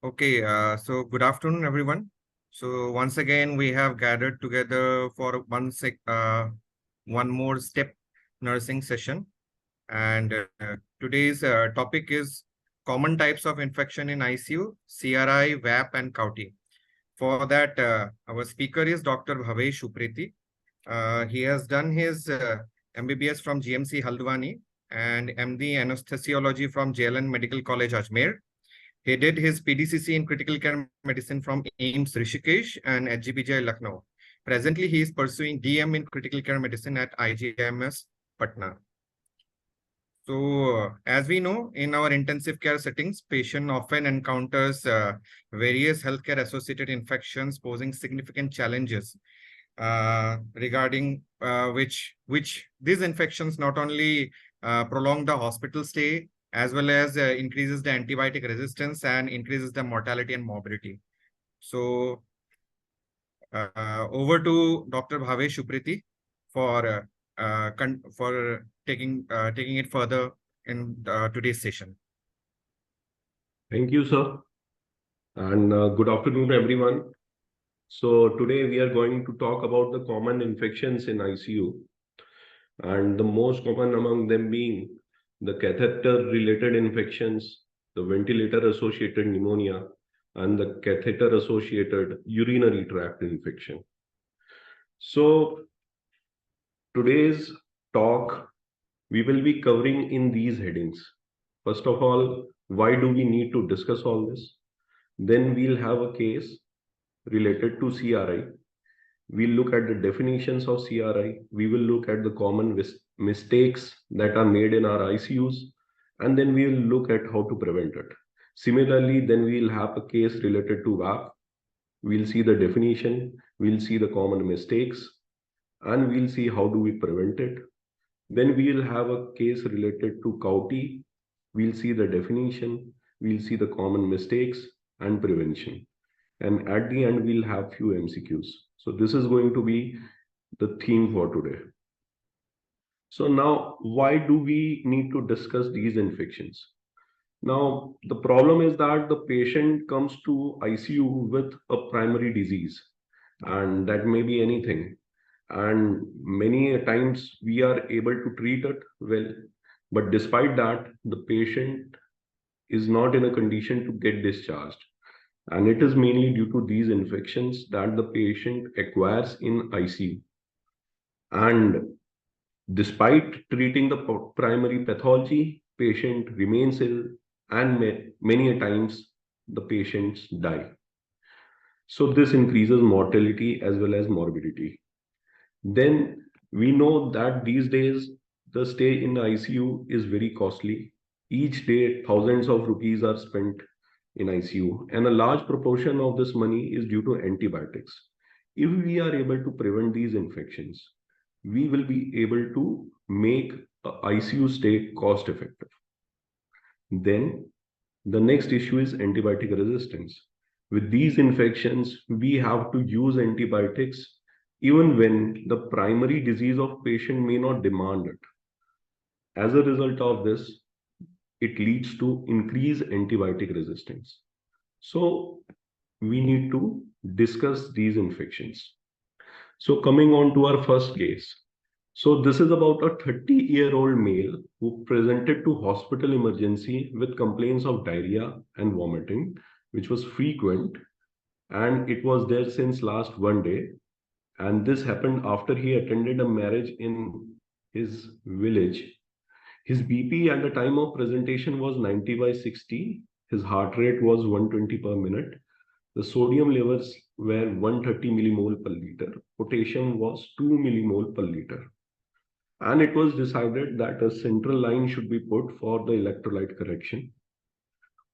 Okay, so good afternoon, everyone. So once again, we have gathered together for one more step nursing session. And today's topic is common types of infection in ICU, CRI, VAP, and CAUTI. For that, our speaker is Dr. Bhawesh Upreti. He has done his MBBS from GMC Haldwani and MD Anesthesiology from JLN Medical College, Ajmer. He did his PDCC in critical care medicine from AIIMS Rishikesh and HGPGI Lucknow. Presently, he is pursuing DM in critical care medicine at IGMS Patna. So, as we know, in our intensive care settings, patient often encounters various healthcare associated infections posing significant challenges regarding which these infections not only prolong the hospital stay, as well as increases the antibiotic resistance and increases the mortality and morbidity. So over to Dr. Bhavesh Upreti for taking it further in today's session. Thank you, sir. And good afternoon, everyone. So today we are going to talk about the common infections in ICU, and the most common among them being the catheter-related infections, the ventilator-associated pneumonia, and the catheter-associated urinary tract infection. So today's talk, we will be covering in these headings. First of all, why do we need to discuss all this? Then we'll have a case related to CRI. We'll look at the definitions of CRI. We will look at the common mistakes that are made in our ICUs, and then we'll look at how to prevent it. Similarly, then we'll have a case related to VAP. We'll see the definition, we'll see the common mistakes, and we'll see how do we prevent it. Then we'll have a case related to CAUTI. We'll see the definition, we'll see the common mistakes and prevention. And at the end, we'll have few MCQs. So this is going to be the theme for today. So now, why do we need to discuss these infections? Now, the problem is that the patient comes to ICU with a primary disease, and that may be anything. And many times we are able to treat it well, but despite that, the patient is not in a condition to get discharged. And it is mainly due to these infections that the patient acquires in ICU. And despite treating the primary pathology, patient remains ill, and many times the patients die. So this increases mortality as well as morbidity. Then we know that these days the stay in ICU is very costly. Each day, thousands of rupees are spent in ICU, and a large proportion of this money is due to antibiotics. If we are able to prevent these infections, we will be able to make a ICU stay cost effective. Then the next issue is antibiotic resistance. With these infections, we have to use antibiotics even when the primary disease of patient may not demand it. As a result of this, it leads to increased antibiotic resistance. So we need to discuss these infections. So coming on to our first case. So this is about a 30-year-old male who presented to hospital emergency with complaints of diarrhea and vomiting, which was frequent, and it was there since last one day. And this happened after he attended a marriage in his village. His BP at the time of presentation was 90/60. His heart rate was 120 per minute. The sodium levels were 130 millimole per liter. Potassium was 2 millimole per liter. And it was decided that a central line should be put for the electrolyte correction.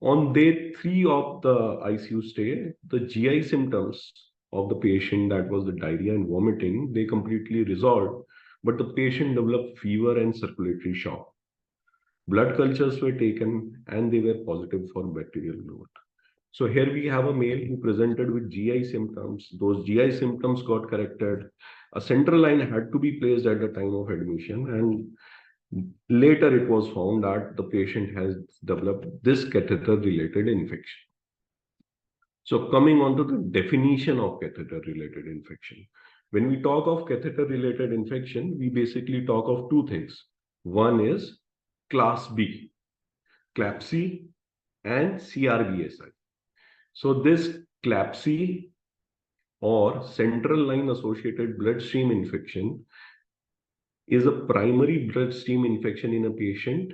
On day 3 of the ICU stay, the GI symptoms of the patient, that was the diarrhea and vomiting, they completely resolved, but the patient developed fever and circulatory shock. Blood cultures were taken and they were positive for bacterial growth. So here we have a male who presented with GI symptoms. Those GI symptoms got corrected. A central line had to be placed at the time of admission, and later it was found that the patient has developed this catheter-related infection. So coming on to the definition of catheter-related infection. When we talk of catheter-related infection, we basically talk of two things. One is class B, CLAPSI and CRBSI. So this CLAPSI or central line associated bloodstream infection is a primary bloodstream infection in a patient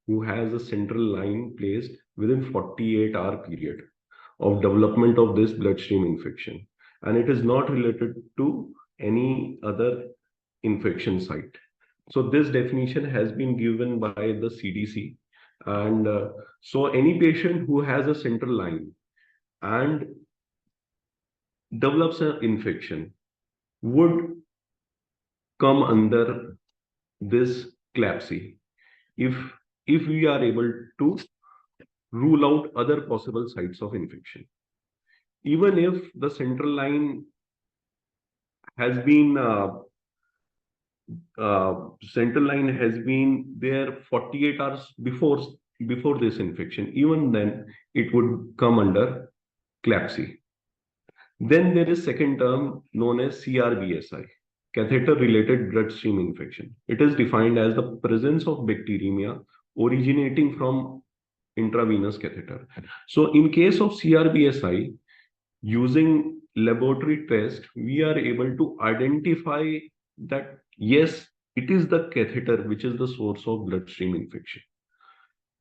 who has a central line placed within 48-hour period of development of this bloodstream infection, and it is not related to any other infection site. So this definition has been given by the CDC, and so any patient who has a central line and develops an infection would come under this CLAPSI if we are able to rule out other possible sites of infection. Even if the central line has been there 48 hours before this infection, even then it would come under CLAPSI. Then there is second term known as CRBSI, catheter-related bloodstream infection. It is defined as the presence of bacteremia originating from intravenous catheter. So in case of CRBSI, using laboratory test, we are able to identify that yes, it is the catheter which is the source of bloodstream infection.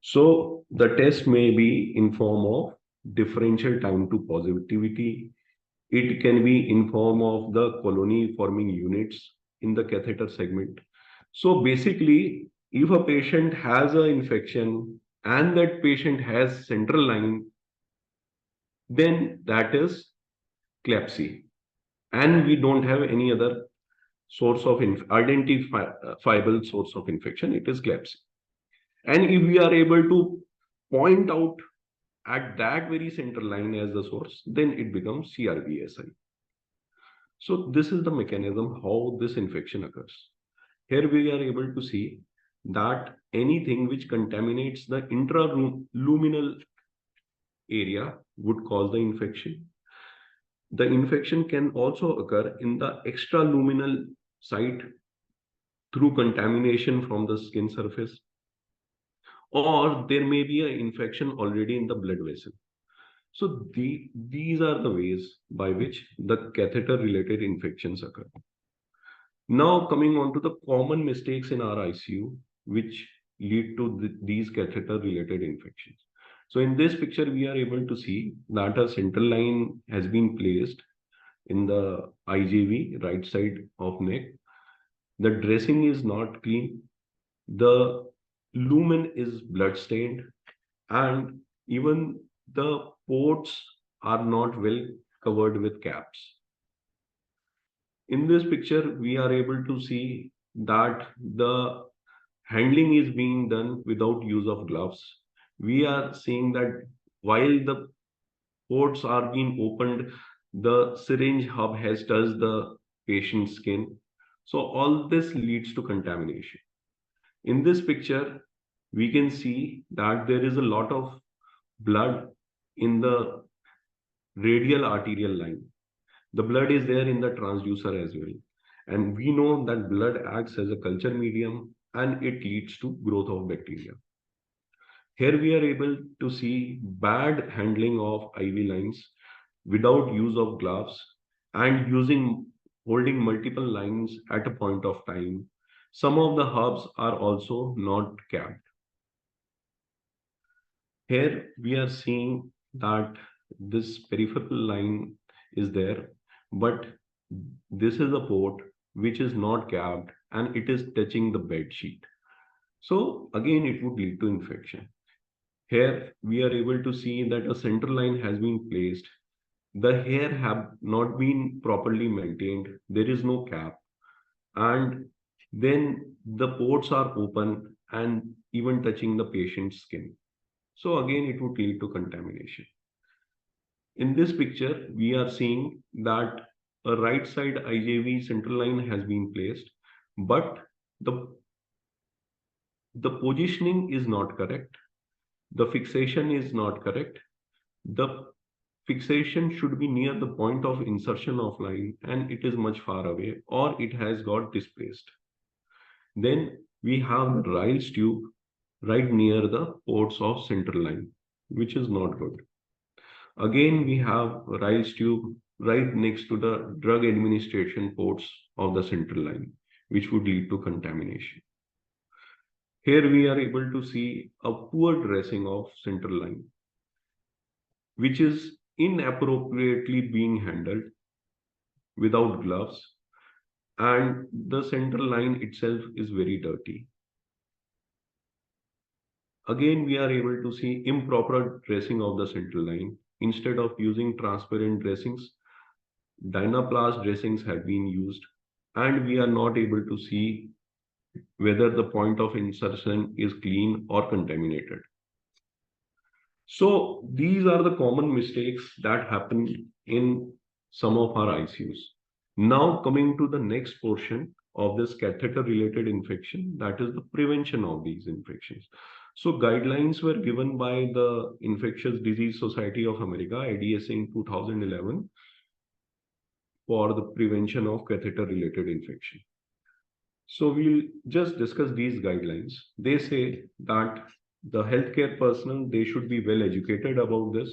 So the test may be in form of differential time to positivity. It can be in form of the colony forming units in the catheter segment. So basically, if a patient has an infection and that patient has central line, then that is CLAPSI. And we don't have any other source of identifiable source of infection, it is CLAPSI. And if we are able to point out at that very central line as the source, then it becomes CRBSI. So this is the mechanism how this infection occurs. Here we are able to see that anything which contaminates the intraluminal area would cause the infection. The infection can also occur in the extraluminal site through contamination from the skin surface, or there may be an infection already in the blood vessel. So these are the ways by which the catheter-related infections occur. Now coming on to the common mistakes in our ICU which lead to these catheter-related infections. So in this picture, we are able to see that a central line has been placed in the IJV, right side of neck. The dressing is not clean. The lumen is blood stained, and even the ports are not well covered with caps. In this picture, we are able to see that the handling is being done without use of gloves. We are seeing that while the ports are being opened, the syringe hub has touched the patient's skin. So all this leads to contamination. In this picture, we can see that there is a lot of blood in the radial arterial line. The blood is there in the transducer as well. And we know that blood acts as a culture medium and it leads to growth of bacteria. Here we are able to see bad handling of IV lines without use of gloves and holding multiple lines at a point of time. Some of the hubs are also not capped. Here we are seeing that this peripheral line is there, but this is a port which is not capped and it is touching the bed sheet. So again, it would lead to infection. Here we are able to see that a central line has been placed. The hair have not been properly maintained. There is no cap. And then the ports are open and even touching the patient's skin. So again, it would lead to contamination. In this picture, we are seeing that a right side IJV central line has been placed, but the positioning is not correct. The fixation is not correct. The fixation should be near the point of insertion of line and it is much far away or it has got displaced. Then we have the Riles tube right near the ports of central line, which is not good. Again, we have Riles tube right next to the drug administration ports of the central line, which would lead to contamination. Here we are able to see a poor dressing of central line, which is inappropriately being handled without gloves, and the central line itself is very dirty. Again, we are able to see improper dressing of the central line. Instead of using transparent dressings, Dynaplast dressings have been used, and we are not able to see whether the point of insertion is clean or contaminated. So these are the common mistakes that happen in some of our ICUs. Now coming to the next portion of this catheter related infection, that is the prevention of these infections. So guidelines were given by the Infectious Disease Society of America, IDSA, in 2011 for the prevention of catheter related infection. So we'll just discuss these guidelines. They say that the healthcare personnel, they should be well educated about this,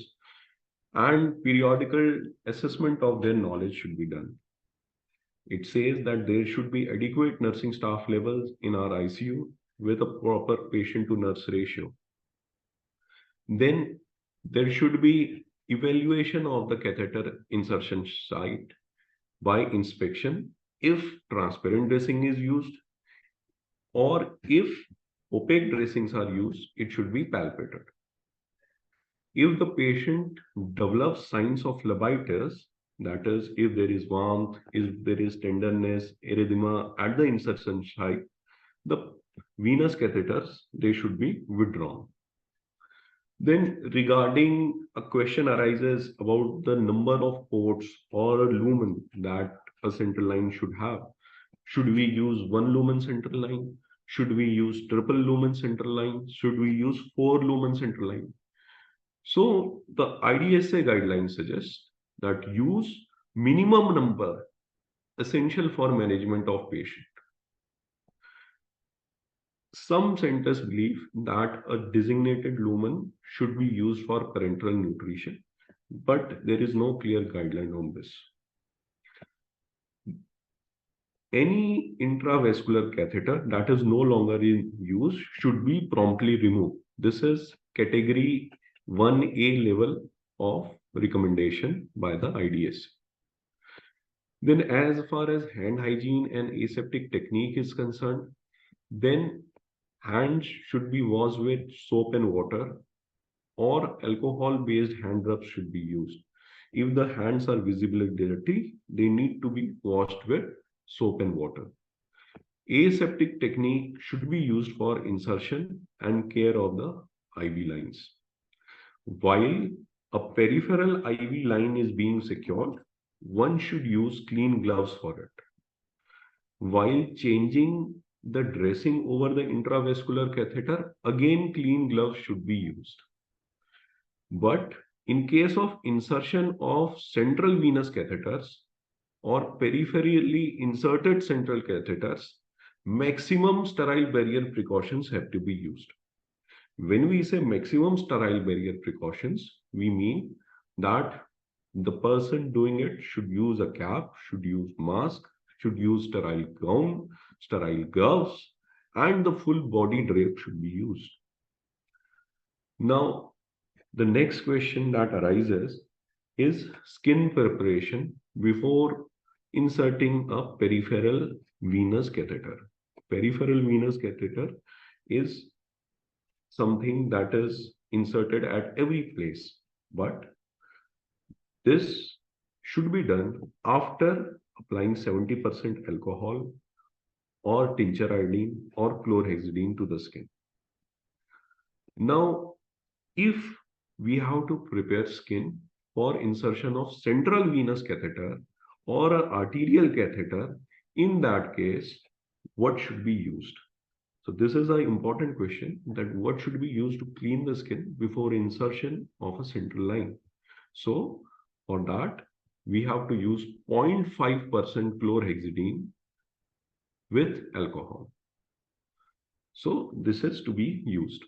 and periodical assessment of their knowledge should be done. It says that there should be adequate nursing staff levels in our ICU with a proper patient to nurse ratio. Then there should be evaluation of the catheter insertion site by inspection if transparent dressing is used, or if opaque dressings are used, it should be palpated. If the patient develops signs of phlebitis, that is, if there is warmth, if there is tenderness, erythema at the insertion site, the venous catheters, they should be withdrawn. Then regarding a question arises about the number of ports or a lumen that a central line should have. Should we use one lumen central line? Should we use triple lumen central line? Should we use 4 lumen central line? So the IDSA guidelines suggest that use minimum number essential for management of patient. Some centers believe that a designated lumen should be used for parenteral nutrition, but there is no clear guideline on this. Any intravascular catheter that is no longer in use should be promptly removed. This is category 1A level of recommendation by the IDS. Then as far as hand hygiene and aseptic technique is concerned, then hands should be washed with soap and water, or alcohol-based hand rubs should be used. If the hands are visibly dirty, they need to be washed with soap and water. Aseptic technique should be used for insertion and care of the IV lines. While a peripheral IV line is being secured, one should use clean gloves for it. While changing the dressing over the intravascular catheter, again clean gloves should be used. But in case of insertion of central venous catheters or peripherally inserted central catheters, maximum sterile barrier precautions have to be used. When we say maximum sterile barrier precautions, we mean that the person doing it should use a cap, should use mask, should use sterile gown, sterile gloves, and the full body drape should be used. Now, the next question that arises is skin preparation before inserting a peripheral venous catheter. Peripheral venous catheter is something that is inserted at every place, but this should be done after applying 70% alcohol or tincture iodine or chlorhexidine to the skin. Now, if we have to prepare skin for insertion of central venous catheter or an arterial catheter, in that case, what should be used? So this is an important question, that what should be used to clean the skin before insertion of a central line. So for that, we have to use 0.5% chlorhexidine with alcohol. So this is to be used.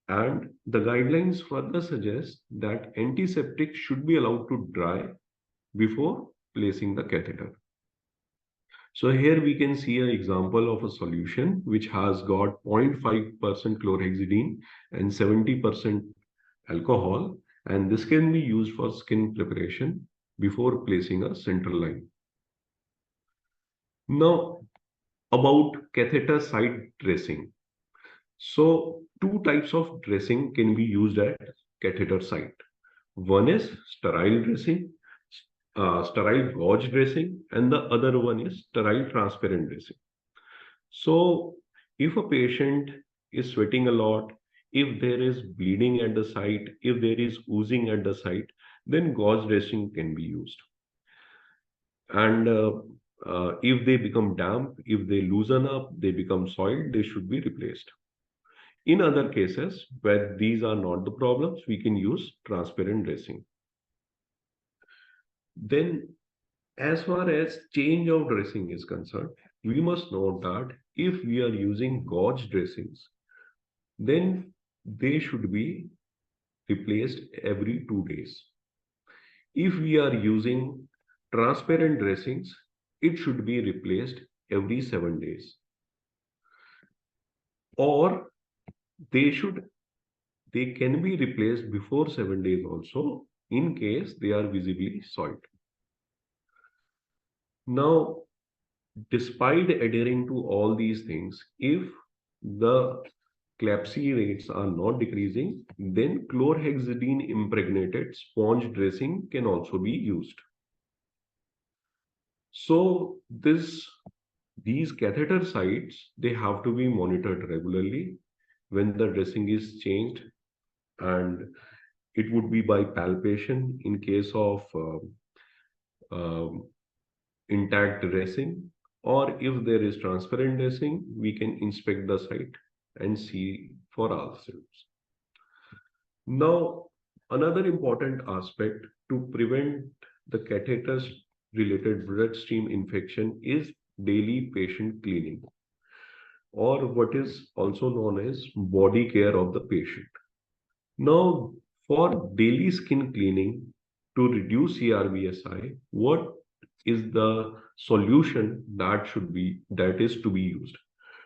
And the guidelines further suggest that antiseptic should be allowed to dry before placing the catheter. So here we can see an example of a solution which has got 0.5% chlorhexidine and 70% alcohol, and this can be used for skin preparation before placing a central line. Now, about catheter site dressing. So, two types of dressing can be used at catheter site. One is sterile dressing, sterile gauge dressing, and the other one is sterile transparent dressing. So, if a patient is sweating a lot, if there is bleeding at the site, if there is oozing at the site, then gauze dressing can be used. And if they become damp, if they loosen up, they become soiled, they should be replaced. In other cases where these are not the problems, we can use transparent dressing. Then, as far as change of dressing is concerned, we must note that if we are using gauge dressings, then they should be replaced every 2 days. If we are using transparent dressings, it should be replaced every 7 days. Or they can be replaced before 7 days also in case they are visibly soiled. Now, despite adhering to all these things, if the CLABSI rates are not decreasing, then chlorhexidine impregnated sponge dressing can also be used. So these catheter sites, they have to be monitored regularly when the dressing is changed, and it would be by palpation in case of intact dressing, or if there is transparent dressing, we can inspect the site and see for ourselves. Now, another important aspect to prevent the catheters related bloodstream infection is daily patient cleaning, or what is also known as body care of the patient. Now, for daily skin cleaning to reduce CRVSI, what is the solution that is to be used?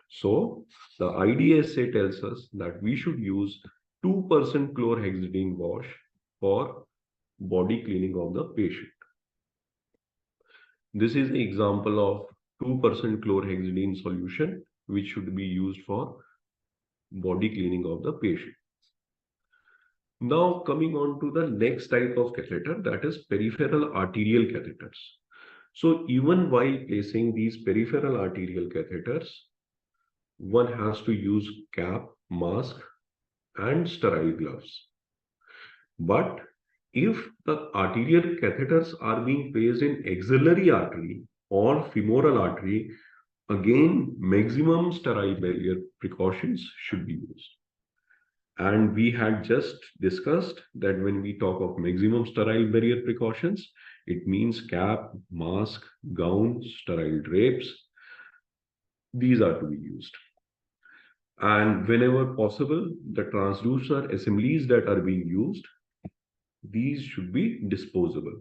So the IDSA tells us that we should use 2% chlorhexidine wash for body cleaning of the patient. This is the example of 2% chlorhexidine solution which should be used for body cleaning of the patient. Now coming on to the next type of catheter, that is peripheral arterial catheters. So even while placing these peripheral arterial catheters, one has to use cap, mask, and sterile gloves. But if the arterial catheters are being placed in axillary artery or femoral artery, again, maximum sterile barrier precautions should be used. And we had just discussed that when we talk of maximum sterile barrier precautions, it means cap, mask, gown, sterile drapes. These are to be used. And whenever possible, the transducer assemblies that are being used, these should be disposable.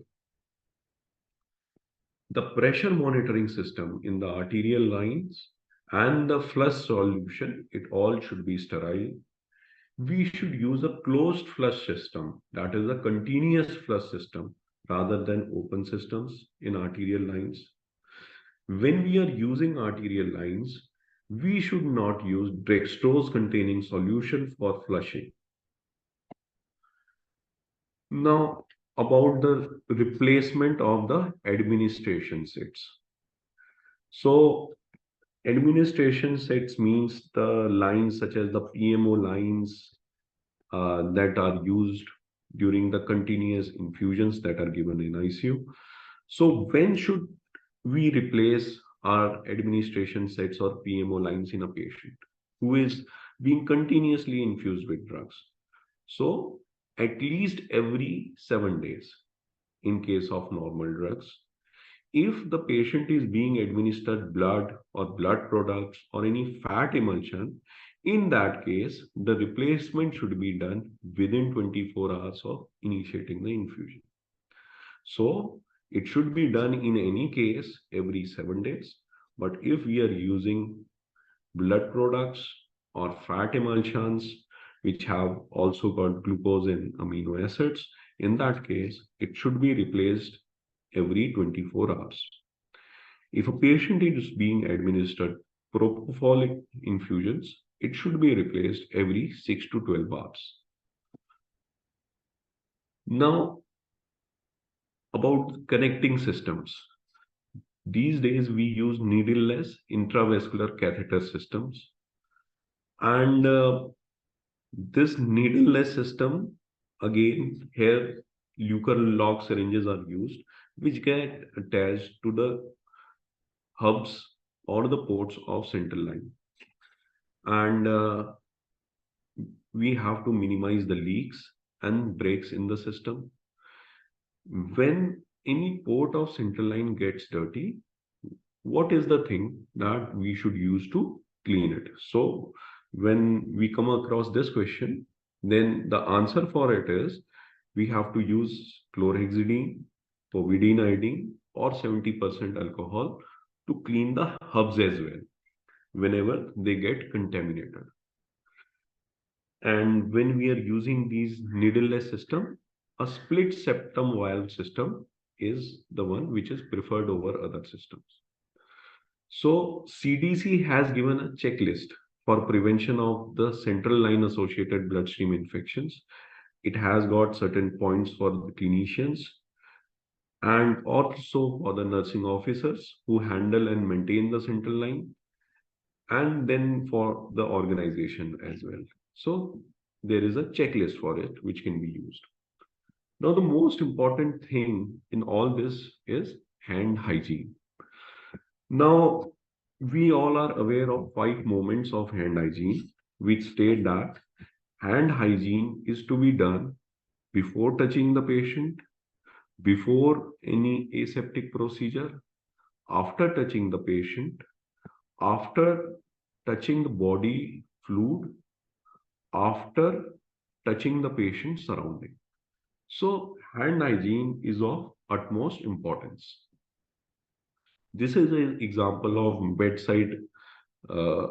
The pressure monitoring system in the arterial lines and the flush solution, it all should be sterile. We should use a closed flush system, that is a continuous flush system, rather than open systems in arterial lines. When we are using arterial lines, we should not use dextrose containing solution for flushing. Now, about the replacement of the administration sets. So, administration sets means the lines such as the PMO lines that are used during the continuous infusions that are given in ICU. So, when should we replace our administration sets or PMO lines in a patient who is being continuously infused with drugs? So, at least every 7 days in case of normal drugs. If the patient is being administered blood or blood products or any fat emulsion, in that case, the replacement should be done within 24 hours of initiating the infusion. So it should be done in any case every 7 days. But if we are using blood products or fat emulsions, which have also got glucose and amino acids, in that case, it should be replaced every 24 hours. If a patient is being administered propofol infusions, it should be replaced every 6 to 12 hours. Now, about connecting systems. These days, we use needleless intravascular catheter systems. And this needleless system, again, here Luker-lock syringes are used, which get attached to the hubs or the ports of central line. And we have to minimize the leaks and breaks in the system. When any port of central line gets dirty, what is the thing that we should use to clean it? So when we come across this question, then the answer for it is we have to use chlorhexidine, povidone iodine, or 70% alcohol to clean the hubs as well whenever they get contaminated. And when we are using these needleless system, a split septum valve system is the one which is preferred over other systems. So CDC has given a checklist for prevention of the central line associated bloodstream infections. It has got certain points for the clinicians and also for the nursing officers who handle and maintain the central line, and then for the organization as well. So there is a checklist for it which can be used. Now, the most important thing in all this is hand hygiene. Now, we all are aware of 5 moments of hand hygiene, which state that hand hygiene is to be done before touching the patient, before any aseptic procedure, after touching the patient, after touching the body fluid, after touching the patient's surrounding. So, hand hygiene is of utmost importance. This is an example of bedside uh,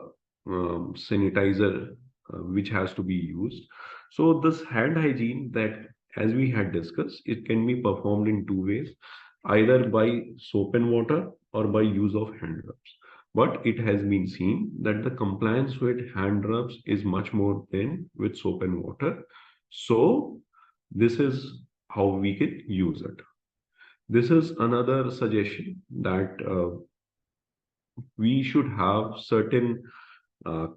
sanitizer which has to be used. So this hand hygiene that, as we had discussed, it can be performed in 2 ways, either by soap and water or by use of hand rubs. But it has been seen that the compliance with hand rubs is much more than with soap and water. So this is how we can use it. This is another suggestion that we should have certain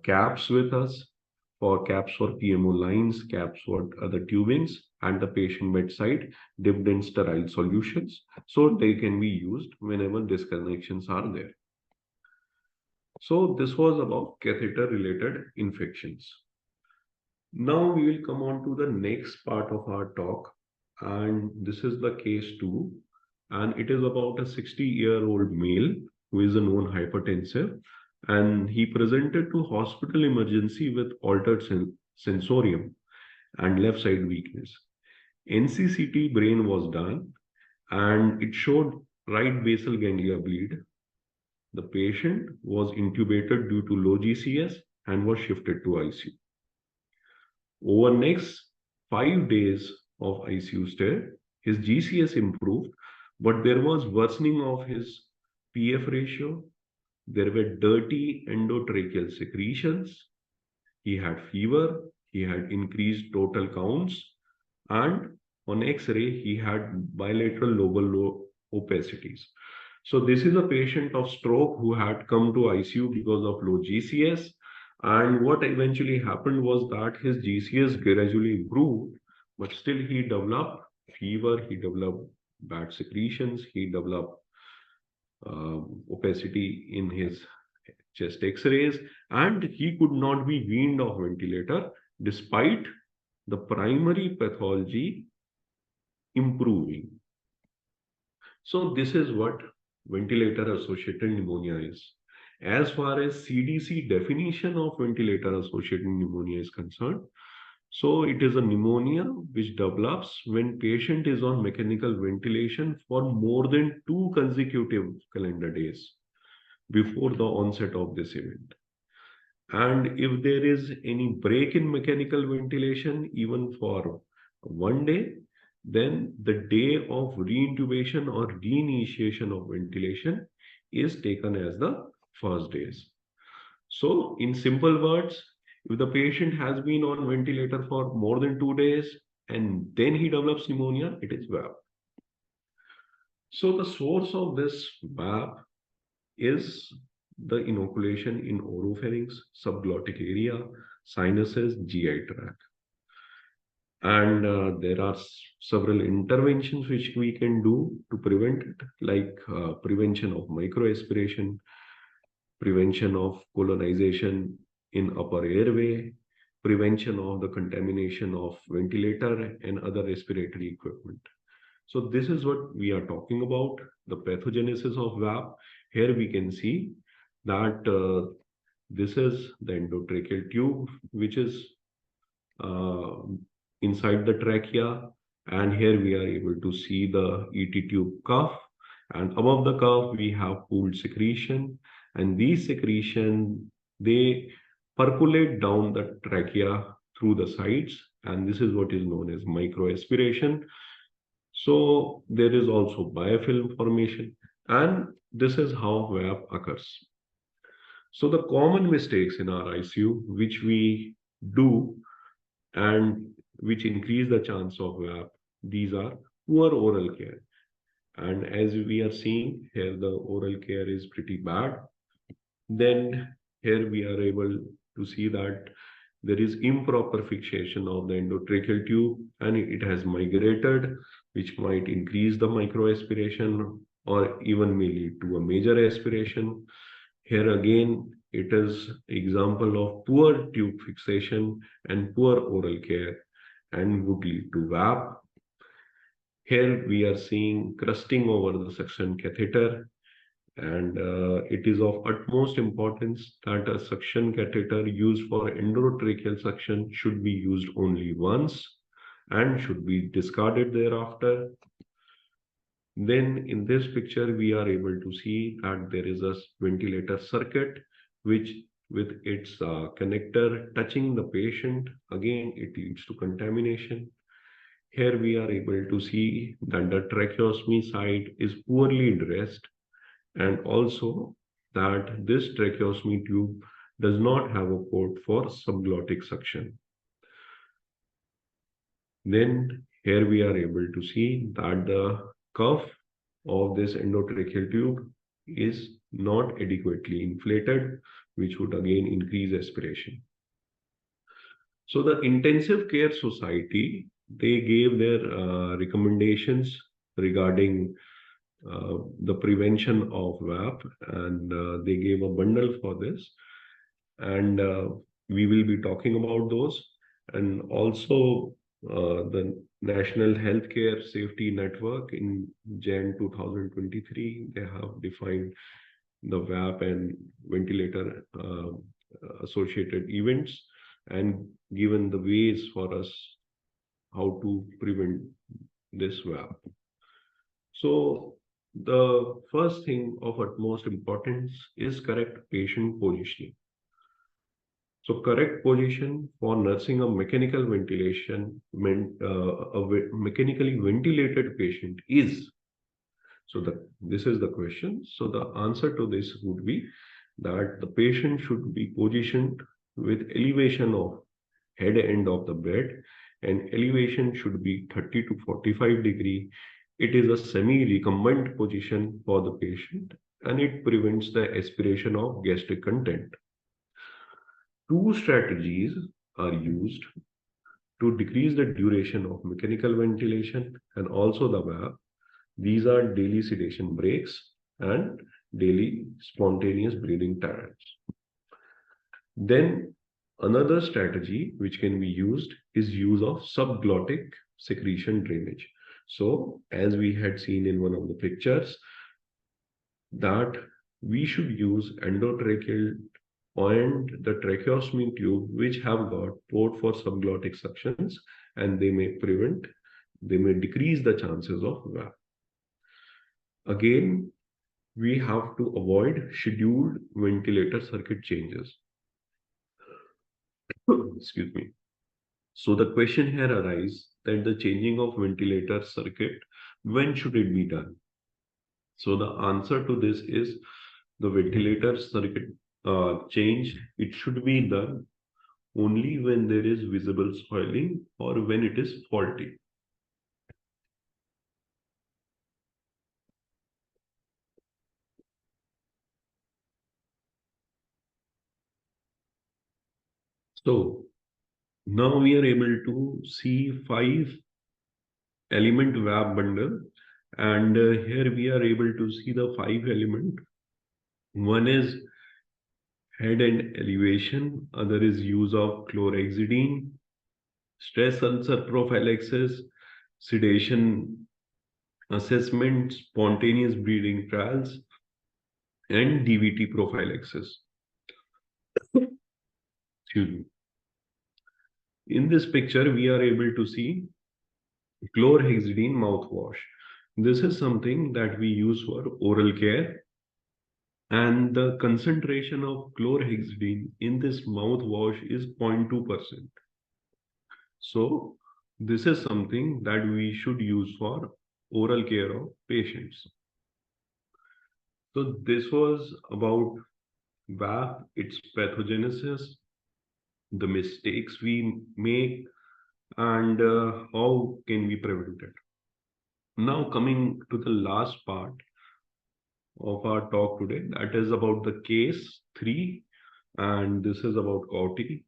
caps with us, for caps for PMO lines, caps for other tubings, and the patient bedside dipped in sterile solutions, so they can be used whenever disconnections are there. So this was about catheter related infections. Now we will come on to the next part of our talk, and this is the case 2, and it is about a 60-year-old male who is a known hypertensive, and he presented to hospital emergency with altered sensorium and left side weakness. NCCT brain was done, and it showed right basal ganglia bleed. The patient was intubated due to low GCS and was shifted to ICU. Over next 5 days of ICU stay, his GCS improved, but there was worsening of his PF ratio. There were dirty endotracheal secretions. He had fever. He had increased total counts. And on X-ray, he had bilateral lobar opacities. So this is a patient of stroke who had come to ICU because of low GCS. And what eventually happened was that his GCS gradually improved, but still he developed fever, he developed bad secretions, he developed opacity in his chest X-rays, and he could not be weaned off ventilator despite the primary pathology improving. So this is what ventilator-associated pneumonia is. As far as CDC definition of ventilator-associated pneumonia is concerned, so it is a pneumonia which develops when patient is on mechanical ventilation for more than 2 consecutive calendar days before the onset of this event. And if there is any break in mechanical ventilation, even for 1 day, then the day of reintubation or reinitiation of ventilation is taken as the first days. So, in simple words, if the patient has been on ventilator for more than 2 days and then he develops pneumonia, it is VAP. So, the source of this VAP is the inoculation in oropharynx, subglottic area, sinuses, GI tract. And there are several interventions which we can do to prevent it, like prevention of microaspiration, prevention of colonization in upper airway, prevention of the contamination of ventilator and other respiratory equipment. So this is what we are talking about, the pathogenesis of VAP. Here we can see that this is the endotracheal tube, which is inside the trachea. And here we are able to see the ET tube cuff. And above the cuff, we have pooled secretion. And these secretion, they percolate down the trachea through the sides. And this is what is known as microaspiration. So there is also biofilm formation. And this is how VAP occurs. So the common mistakes in our ICU, which we do and which increase the chance of VAP, these are poor oral care. And as we are seeing here, the oral care is pretty bad. Then here we are able to see that there is improper fixation of the endotracheal tube and it has migrated, which might increase the microaspiration or even may lead to a major aspiration. Here again, it is example of poor tube fixation and poor oral care and would lead to VAP. Here we are seeing crusting over the suction catheter, and it is of utmost importance that a suction catheter used for endotracheal suction should be used only once and should be discarded thereafter. Then in this picture, we are able to see that there is a ventilator circuit, which with its connector touching the patient, again, it leads to contamination. Here we are able to see that the tracheostomy site is poorly dressed and also that this tracheostomy tube does not have a port for subglottic suction. Then here we are able to see that the cuff of this endotracheal tube is not adequately inflated, which would again increase aspiration. So the Intensive Care Society, they gave their recommendations regarding the prevention of VAP, and they gave a bundle for this. And we will be talking about those. And also the National Healthcare Safety Network in Jan 2023, they have defined the VAP and ventilator associated events and given the ways for us how to prevent this VAP. So the first thing of utmost importance is correct patient positioning. So correct position for nursing a mechanical ventilation, a mechanically ventilated patient is. So this is the question. So the answer to this would be that the patient should be positioned with elevation of head end of the bed, and elevation should be 30 to 45 degree. It is a semi-recumbent position for the patient and it prevents the aspiration of gastric content. Two strategies are used to decrease the duration of mechanical ventilation and also the VAP. These are daily sedation breaks and daily spontaneous breathing times. Then Another strategy which can be used is use of subglottic secretion drainage. So as we had seen in one of the pictures, that we should use endotracheal and the tracheostomy tube which have got port for subglottic suctions, and they may decrease the chances of VAP. Again, we have to avoid scheduled ventilator circuit changes. Excuse me. So the question here arises that the changing of ventilator circuit, when should it be done? So the answer to this is the ventilator circuit change, it should be done only when there is visible swelling or when it is faulty. So now we are able to see 5-element VAP bundle, and here we are able to see the 5 element. One is head and elevation, other is use of chlorhexidine, stress ulcer prophylaxis, sedation assessment, spontaneous breathing trials, and DVT prophylaxis. Excuse me. In this picture, we are able to see chlorhexidine mouthwash. This is something that we use for oral care, and the concentration of chlorhexidine in this mouthwash is 0.2%. So this is something that we should use for oral care of patients. So this was about VAP, its pathogenesis, the mistakes we make, and how can we prevent it. Now coming to the last part of our talk today, that is about the case 3, and this is about CAUTI.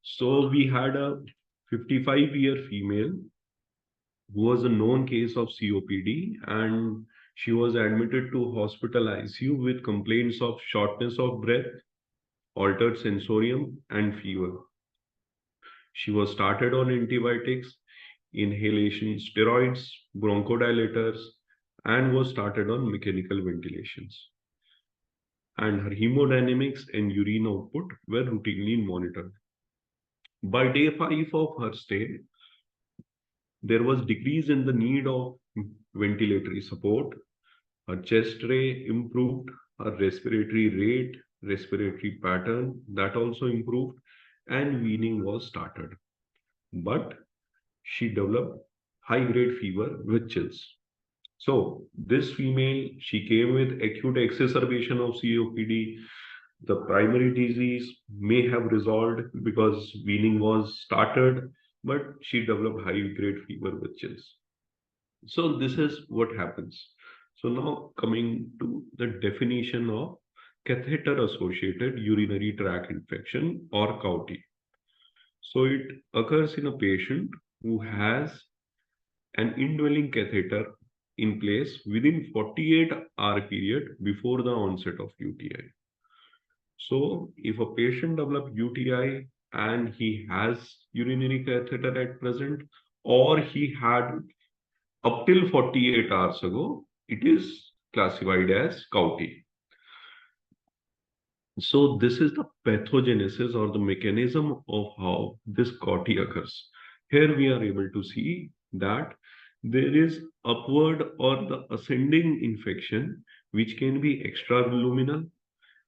So we had a 55-year female who was a known case of COPD, and she was admitted to hospital ICU with complaints of shortness of breath, altered sensorium, and fever. She was started on antibiotics, inhalation steroids, bronchodilators, and was started on mechanical ventilations. And her hemodynamics and urine output were routinely monitored. By day 5 of her stay, there was decrease in the need of ventilatory support. Her chest ray improved, her respiratory rate, respiratory pattern, that also improved, and weaning was started. But she developed high-grade fever with chills. So this female, she came with acute exacerbation of COPD. The primary disease may have resolved because weaning was started, but she developed high-grade fever with chills. So this is what happens. So now coming to the definition of catheter-associated urinary tract infection or CAUTI. So it occurs in a patient who has an indwelling catheter in place within 48-hour period before the onset of UTI. So if a patient develops UTI and he has urinary catheter at present, or he had up till 48 hours ago, it is classified as CAUTI. So this is the pathogenesis or the mechanism of how this CAUTI occurs. Here we are able to see that there is upward or the ascending infection, which can be extraluminal.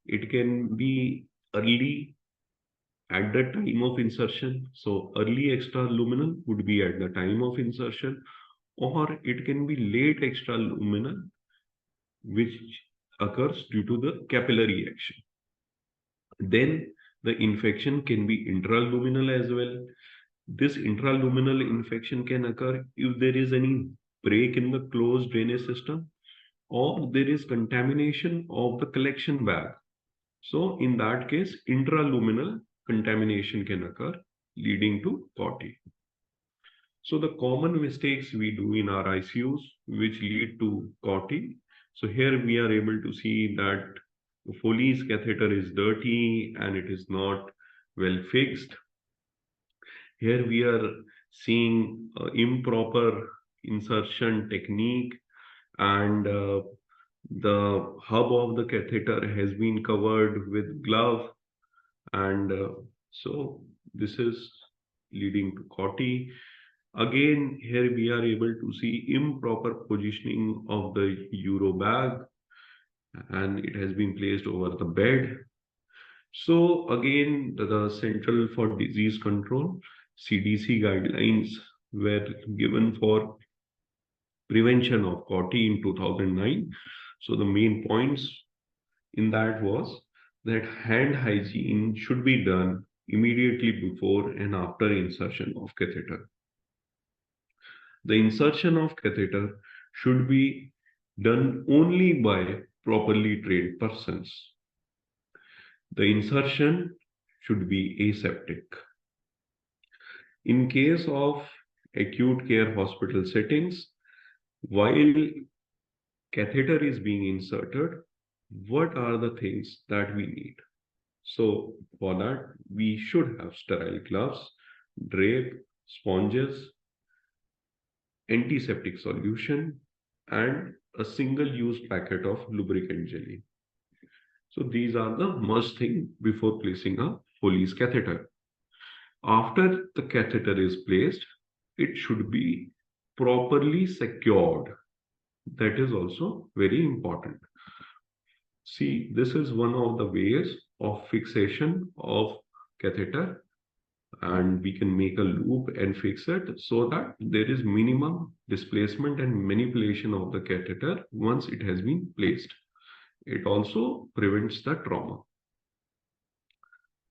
It can be early at the time of insertion. So early extraluminal would be at the time of insertion, or it can be late extraluminal, which occurs due to the capillary action. Then the infection can be intraluminal as well. This intraluminal infection can occur if there is any break in the closed drainage system, or there is contamination of the collection bag. So in that case, intraluminal contamination can occur, leading to CAUTI. So the common mistakes we do in our ICUs which lead to CAUTI. So here we are able to see that the Foley's catheter is dirty and it is not well fixed. Here we are seeing improper insertion technique, and the hub of the catheter has been covered with glove, and so this is leading to CAUTI. Again, here we are able to see improper positioning of the Euro bag, and it has been placed over the bed. So again, the Central for Disease Control CDC guidelines were given for prevention of CAUTI in 2009. So the main points in that was that hand hygiene should be done immediately before and after insertion of catheter. The insertion of catheter should be done only by properly trained persons. The insertion should be aseptic. In case of acute care hospital settings, while catheter is being inserted, what are the things that we need? So for that, we should have sterile gloves, drape, sponges, antiseptic solution, and a single-use packet of lubricant jelly. So these are the must thing before placing a Foley's catheter. After the catheter is placed, it should be properly secured. That is also very important. See, this is one of the ways of fixation of catheter, and we can make a loop and fix it so that there is minimum displacement and manipulation of the catheter once it has been placed. It also prevents the trauma.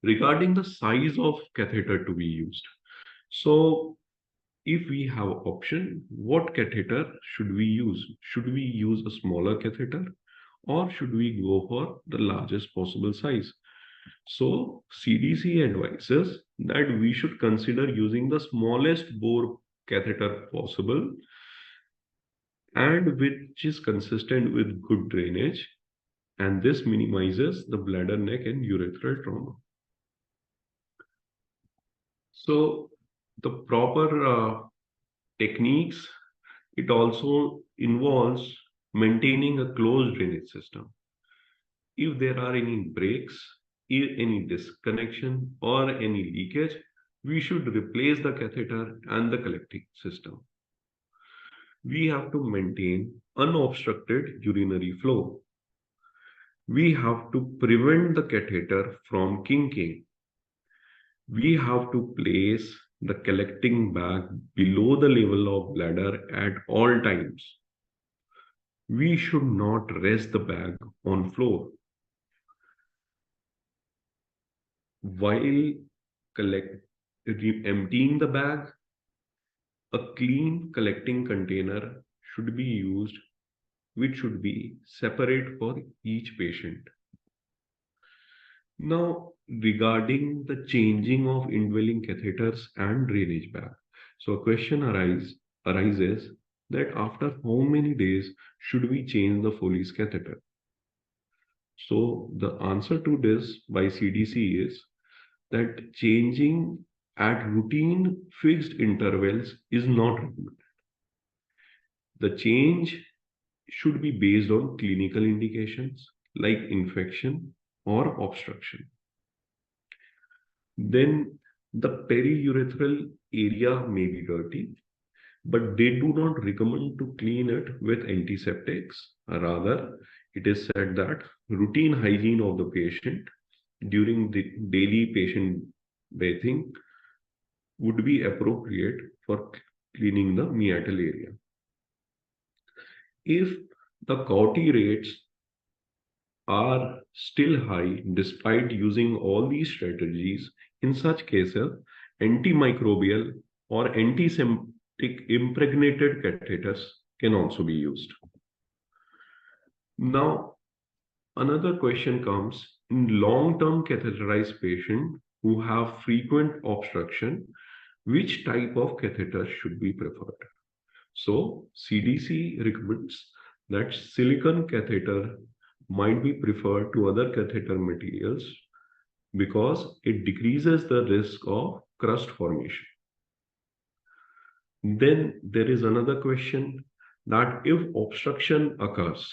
Regarding the size of catheter to be used, so if we have option, what catheter should we use? Should we use a smaller catheter, or should we go for the largest possible size? So CDC advises that we should consider using the smallest bore catheter possible, and which is consistent with good drainage, and this minimizes the bladder, neck, and urethral trauma. So the proper techniques, it also involves maintaining a closed drainage system. If there are any breaks, any disconnection, or any leakage, we should replace the catheter and the collecting system. We have to maintain unobstructed urinary flow. We have to prevent the catheter from kinking. We have to place the collecting bag below the level of bladder at all times. We should not rest the bag on floor. While emptying the bag, a clean collecting container should be used, which should be separate for each patient. Now, regarding the changing of indwelling catheters and drainage bag. So a question arises that after how many days should we change the Foley's catheter? So the answer to this by CDC is that changing at routine fixed intervals is not recommended. The change should be based on clinical indications like infection or obstruction. Then the periurethral area may be dirty, but they do not recommend to clean it with antiseptics. Rather, it is said that routine hygiene of the patient during the daily patient bathing would be appropriate for cleaning the meatal area. If the CAUTI rates are still high despite using all these strategies, in such cases, antimicrobial or antiseptic impregnated catheters can also be used. Now, another question comes in long-term catheterized patients who have frequent obstruction, which type of catheter should be preferred? So CDC recommends that silicone catheter might be preferred to other catheter materials because it decreases the risk of crust formation. Then there is another question that if obstruction occurs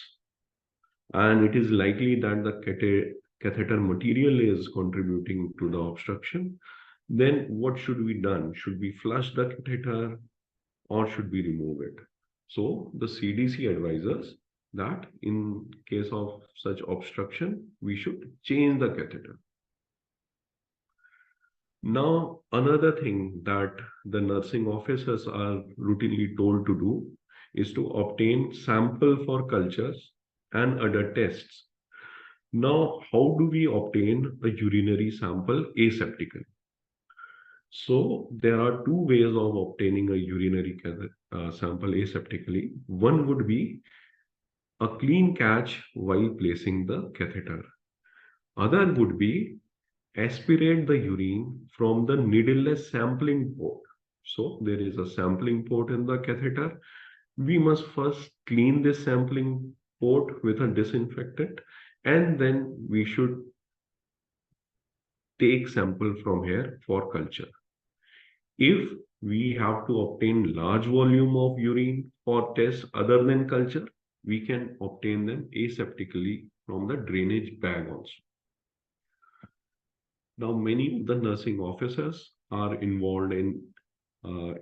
and it is likely that the catheter material is contributing to the obstruction, then what should be done? Should we flush the catheter or should we remove it? So the CDC advises that in case of such obstruction, we should change the catheter. Now, another thing that the nursing officers are routinely told to do is to obtain sample for cultures and other tests. Now, how do we obtain a urinary sample aseptically? So there are two ways of obtaining a urinary sample aseptically. One would be a clean catch while placing the catheter. Other would be aspirate the urine from the needleless sampling port. So there is a sampling port in the catheter. We must first clean this sampling port with a disinfectant, and then we should take sample from here for culture. If we have to obtain large volume of urine for tests other than culture, we can obtain them aseptically from the drainage bag also. Now, many of the nursing officers are involved in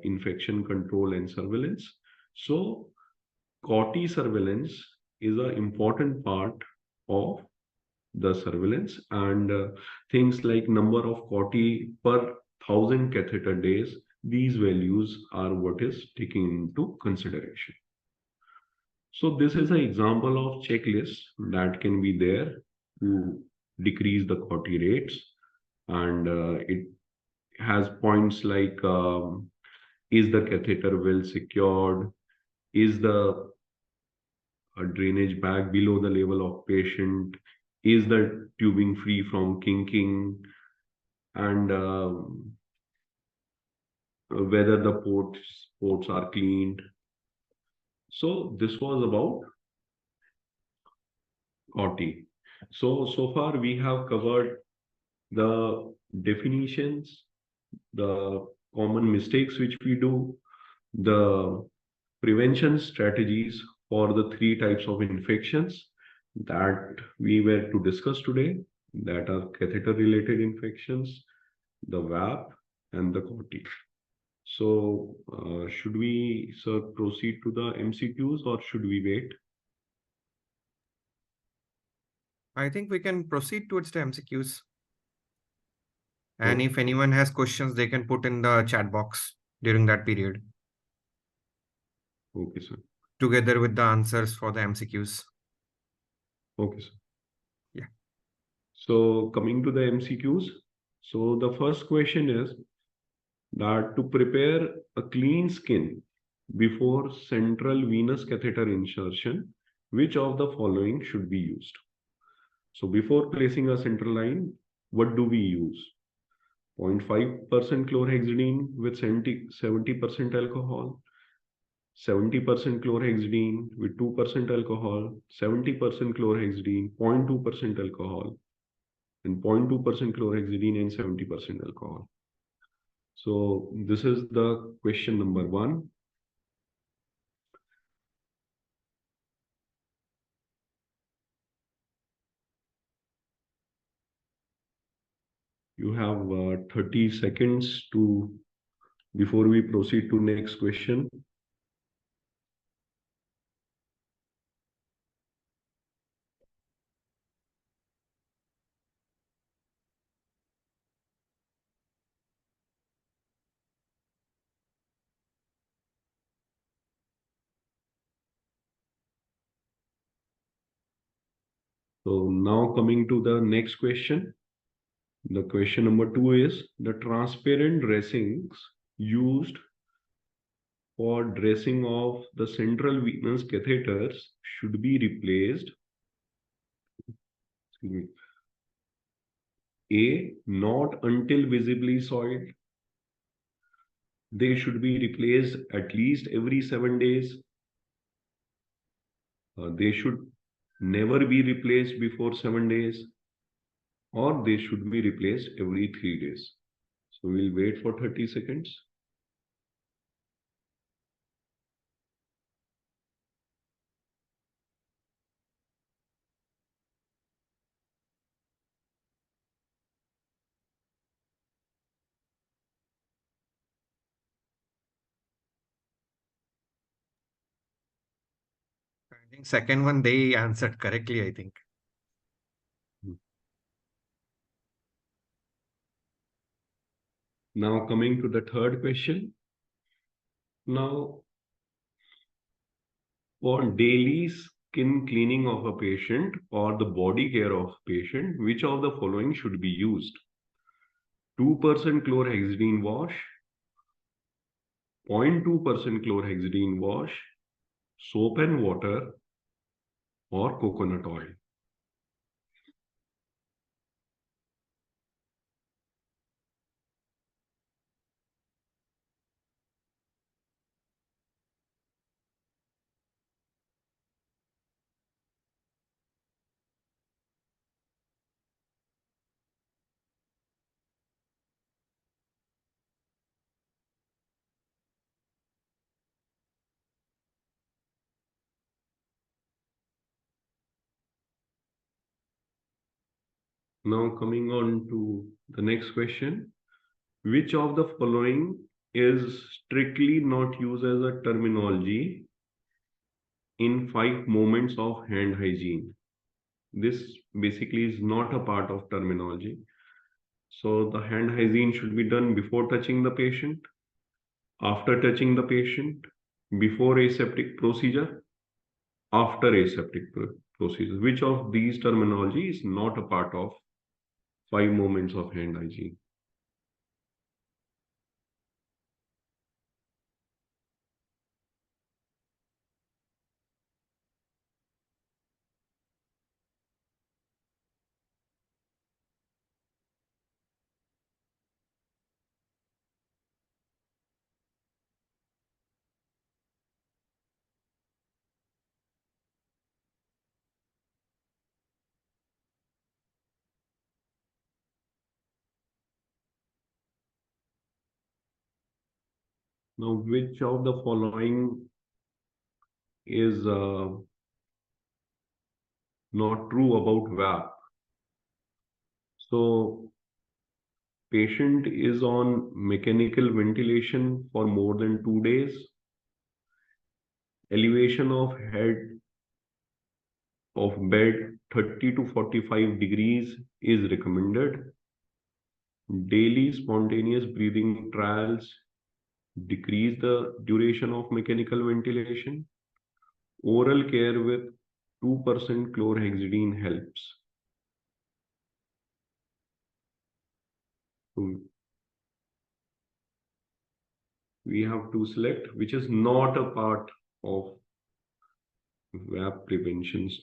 infection control and surveillance. So, CAUTI surveillance is an important part of the surveillance, and things like number of CAUTI per 1,000 catheter days, these values are what is taken into consideration. So this is an example of checklist that can be there to decrease the CAUTI rates, and it has points like is the catheter well secured, is the drainage bag below the level of patient, is the tubing free from kinking, and whether the ports are cleaned. So this was about CAUTI. So far we have covered the definitions, the common mistakes which we do, the prevention strategies for the three types of infections that we were to discuss today, that are catheter related infections, the VAP, and the CAUTI. So should we, sir, proceed to the MCQs or should we wait? I think we can proceed towards the MCQs. And Okay. if anyone has questions, they can put in the chat box during that period. Okay, sir. Together with the answers for the MCQs. Okay, sir. Yeah. So coming to the MCQs. So the first question is that to prepare a clean skin before central venous catheter insertion, which of the following should be used? So before placing a central line, what do we use? 0.5% chlorhexidine with 70% alcohol, 70% chlorhexidine with 2% alcohol, 70% chlorhexidine, 0.2% alcohol, and 0.2% chlorhexidine and 70% alcohol. So this is the question number 1. You have 30 seconds before we proceed to next question. So now coming to the next question. The question number 2 is the transparent dressings used for dressing of the central venous catheters should be replaced. A, not until visibly soiled. They should be replaced at least every 7 days. They should never be replaced before 7 days. or they should be replaced every 3 days. So we'll wait for 30 seconds. I think second one they answered correctly, I think. Now coming to the third question. Now, for daily skin cleaning of a patient or the body care of patient, which of the following should be used? 2% chlorhexidine wash, 0.2% chlorhexidine wash, soap and water, or coconut oil. Now coming on to the next question. Which of the following is strictly not used as a terminology in 5 moments of hand hygiene? This basically is not a part of terminology. So the hand hygiene should be done before touching the patient, after touching the patient, before aseptic procedure, after aseptic procedure. Which of these terminology is not a part of 5 moments of hand hygiene? Now, which of the following is not true about VAP? So, patient is on mechanical ventilation for more than 2 days. Elevation of head of bed 30 to 45 degrees is recommended. Daily spontaneous breathing trials decrease the duration of mechanical ventilation. Oral care with 2% chlorhexidine helps. So we have to select which is not a part of VAP preventions.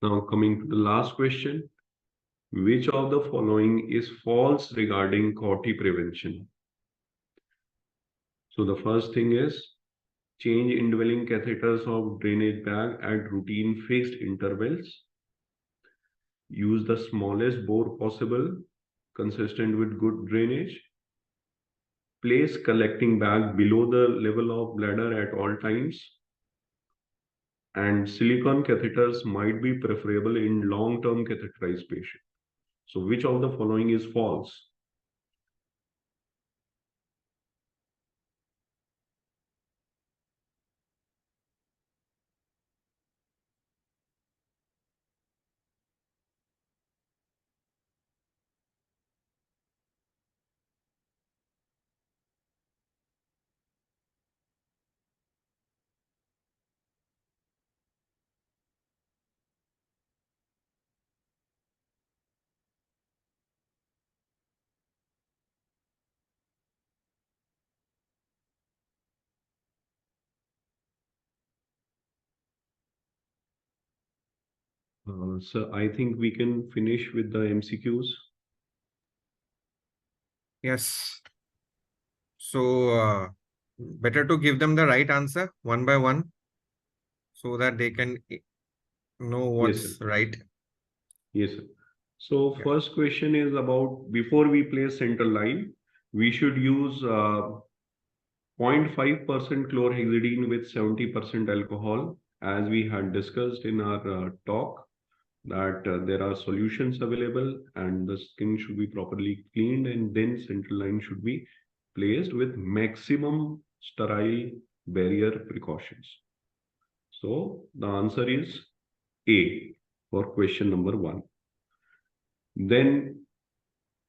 Now coming to the last question. Which of the following is false regarding CRI prevention? So the first thing is change indwelling catheters of drainage bag at routine fixed intervals. Use the smallest bore possible, consistent with good drainage. Place collecting bag below the level of bladder at all times. And silicone catheters might be preferable in long-term catheterized patients. So which of the following is false? So I think we can finish with the MCQs. Yes. So better to give them the right answer one by one so that they can know Yes, sir. what's right. Yes, sir. So Yeah. first question is about before we place central line, we should use 0.5% chlorhexidine with 70% alcohol, as we had discussed in our talk, that there are solutions available and the skin should be properly cleaned, and then central line should be placed with maximum sterile barrier precautions. So the answer is A for question number 1. Then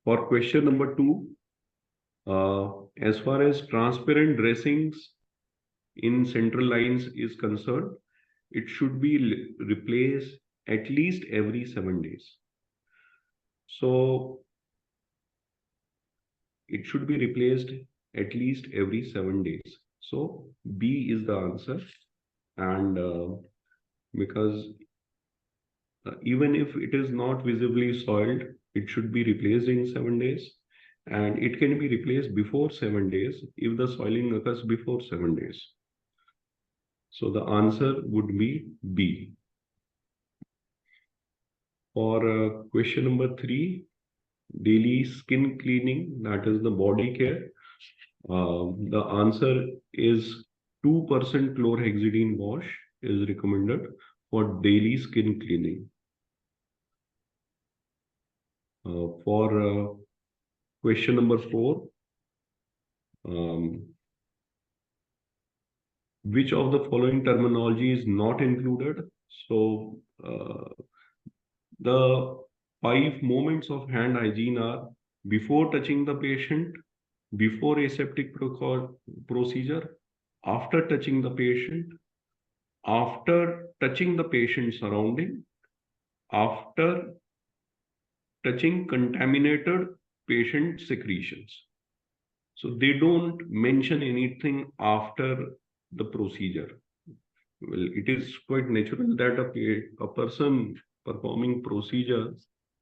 for question number 2, as far as transparent dressings in central lines is concerned, it should be replaced at least every 7 days. So it should be replaced at least every 7 days. So B is the answer. And because even if it is not visibly soiled, it should be replaced in 7 days. And it can be replaced before 7 days if the soiling occurs before 7 days. So the answer would be B. For question number 3, daily skin cleaning, that is the body care. The answer is 2% chlorhexidine wash is recommended for daily skin cleaning. For question number 4, which of the following terminology is not included? So the 5 moments of hand hygiene are before touching the patient, before aseptic procedure, after touching the patient, after touching the patient surrounding, after touching contaminated patient secretions. So they don't mention anything after the procedure. Well, it is quite natural that a person performing procedure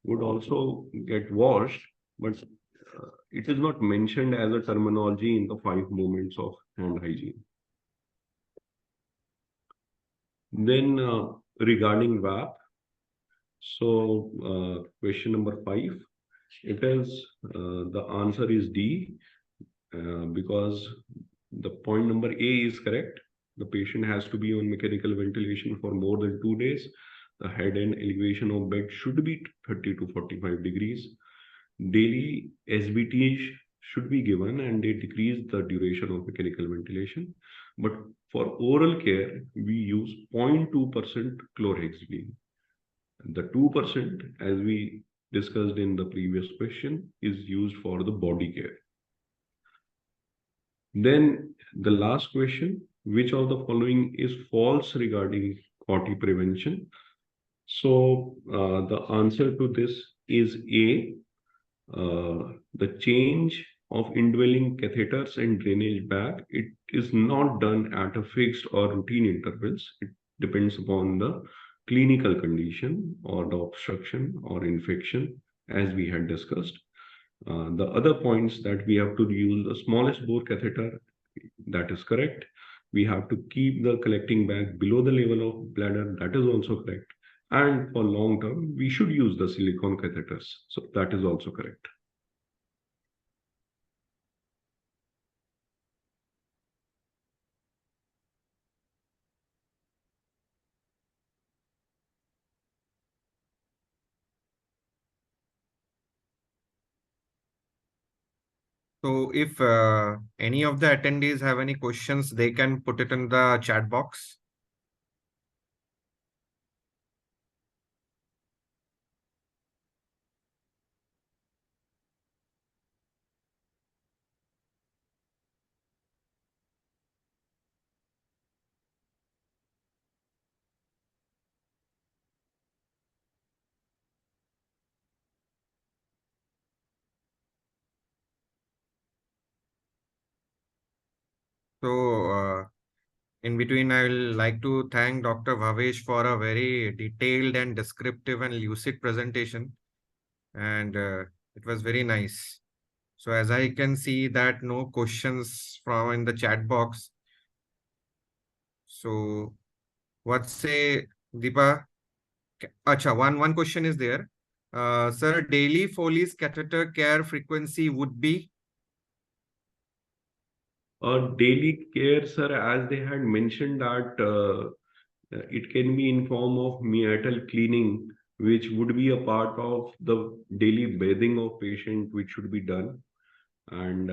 would also get washed, but it is not mentioned as a terminology in the 5 moments of hand hygiene. Then regarding VAP, so question number 5, it is the answer is D, because the point number A is correct. The patient has to be on mechanical ventilation for more than 2 days. The head and elevation of bed should be 30 to 45 degrees. Daily SBTs should be given and they decrease the duration of mechanical ventilation. But for oral care, we use 0.2% chlorhexidine. The 2%, as we discussed in the previous question, is used for the body care. Then the last question, which of the following is false regarding CRI prevention? So the answer to this is A. The change of indwelling catheters and drainage bag, it is not done at a fixed or routine intervals. It depends upon the clinical condition or the obstruction or infection, as we had discussed. The other points that we have to use the smallest bore catheter, that is correct. We have to keep the collecting bag below the level of bladder, that is also correct. And for long term, we should use the silicone catheters. So that is also correct. So if any of the attendees have any questions, they can put it in the chat box. So in between, I will like to thank Dr. Bhavesh for a very detailed and descriptive and lucid presentation. And it was very nice. So as I can see that no questions from in the chat box. So what say, Deepa? Acha, one question is there. Sir, daily Foley's catheter care frequency would be? Daily care, sir, as they had mentioned that it can be in form of meatal cleaning, which would be a part of the daily bathing of patient, which should be done. And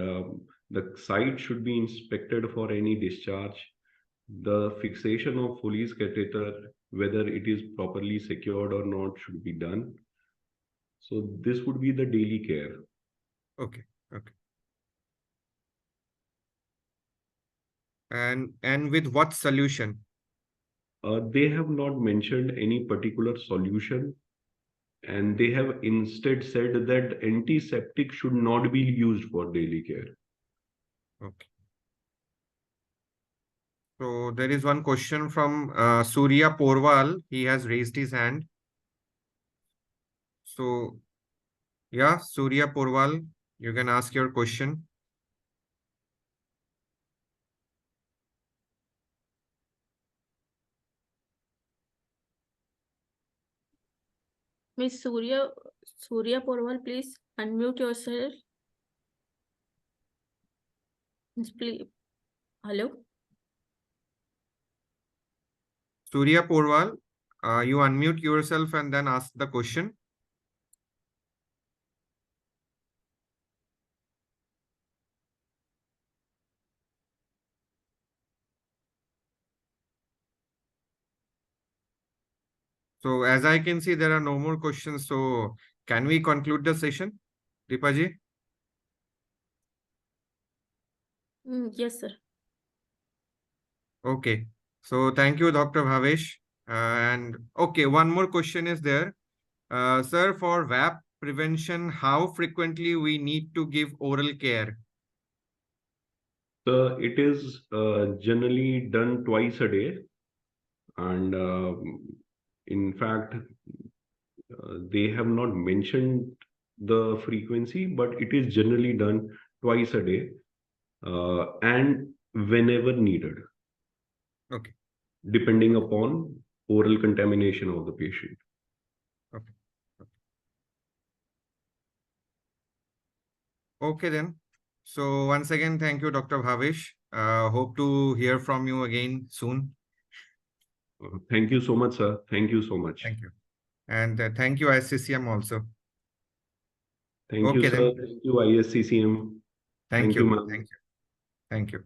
the site should be inspected for any discharge. The fixation of Foley's catheter, whether it is properly secured or not, should be done. So this would be the daily care. Okay, okay. And with what solution? They have not mentioned any particular solution, and they have instead said that antiseptic should not be used for daily care. Okay. So there is one question from Surya Porwal. He has raised his hand. So yeah, Surya Porwal, you can ask your question. Miss Surya Porwal, please unmute yourself. Please. Hello. Surya Porwal, you unmute yourself and then ask the question. So as I can see, there are no more questions. So can we conclude the session, Deepaji? Yes, sir. Okay. So thank you, Dr. Bhavesh. And okay, one more question is there. Sir, for VAP prevention, how frequently we need to give oral care? So it is generally done twice a day, and in fact, they have not mentioned the frequency, but it is generally done twice a day, and whenever needed. Okay. Depending upon oral contamination of the patient. Okay. Okay then. So once again, thank you, Dr. Bhavesh. Hope to hear from you again soon. Thank you so much, sir. Thank you so much. Thank you. And thank you, ICCM also. Thank Okay you, sir. then. Thank you, ISCCM. Thank you, you. ma'am. Thank you. Thank you.